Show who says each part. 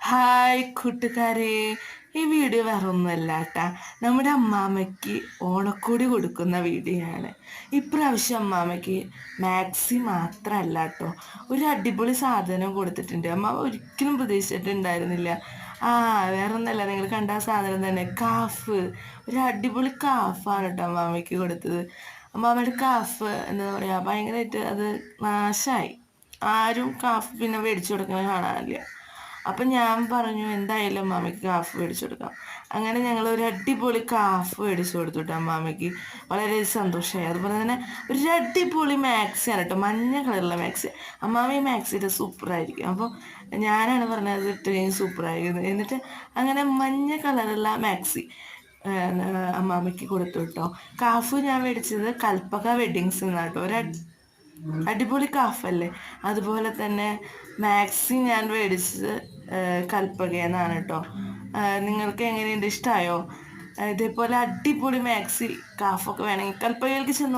Speaker 1: Hi കൂട്ടുകാരെ, ഈ video വേറെ ഒന്നുമല്ല കേട്ടാ. നമ്മുടെ അമ്മാമ്മയ്ക്ക് ഓണക്കോടി കൊടുക്കുന്ന വീഡിയോ ആണ്. ഇപ്രാവശ്യം അമ്മാമ്മയ്ക്ക് മാക്സി മാത്രമല്ല കേട്ടോ, ഒരു അടിപൊളി സാധനം കൊടുത്തിട്ടുണ്ട്. അമ്മാമ്മ ഒരിക്കലും പ്രതീക്ഷിച്ചിട്ടുണ്ടായിരുന്നില്ല. ആ, വേറെ ഒന്നല്ല, നിങ്ങൾ കണ്ട ആ സാധനം തന്നെ, കാഫ്. ഒരു അടിപൊളി കാഫാണ് കേട്ടോ അമ്മാമ്മയ്ക്ക് കൊടുത്തത്. അമ്മാമ്മയുടെ കാഫ് എന്താ പറയുക, ഭയങ്കരമായിട്ട് അത് നാശമായി. ആരും കാഫ് പിന്നെ മേടിച്ചു കൊടുക്കുന്നത് കാണാനില്ല. അപ്പം ഞാൻ പറഞ്ഞു എന്തായാലും അമ്മാമ്മയ്ക്ക് കാഫ് മേടിച്ചു കൊടുക്കാം. അങ്ങനെ ഞങ്ങൾ ഒരു അടിപൊളി കാഫ് മേടിച്ചു കൊടുത്തു കേട്ടോ അമ്മാമ്മയ്ക്ക്. വളരെ സന്തോഷമായി. അതുപോലെ തന്നെ ഒരു അടിപൊളി മാക്സിയാണ് കേട്ടോ, മഞ്ഞ കളറുള്ള മാക്സി. അമ്മാമ്മ ഈ മാക്സിയുടെ സൂപ്പറായിരിക്കും. അപ്പോൾ ഞാനാണ് പറഞ്ഞത് ഇത്രയും സൂപ്പറായിരുന്നു. എന്നിട്ട് അങ്ങനെ മഞ്ഞ കളറുള്ള മാക്സി അമ്മാമ്മയ്ക്ക് കൊടുത്തു കേട്ടോ. കാഫ് ഞാൻ മേടിച്ചത് കൽപ്പക വെഡിങ്സ് എന്നാണ് കേട്ടോ. അടിപൊളി കാഫല്ലേ. അതുപോലെ തന്നെ മാക്സി ഞാൻ മേടിച്ചത് കൽപ്പകയെന്നാണ് കേട്ടോ. നിങ്ങൾക്ക് എങ്ങനെയുണ്ട്, ഇഷ്ടമായോ? ഇതേപോലെ അടിപൊളി മാക്സി കാഫൊക്കെ വേണമെങ്കിൽ കൽപ്പകയിലേക്ക് ചെന്ന്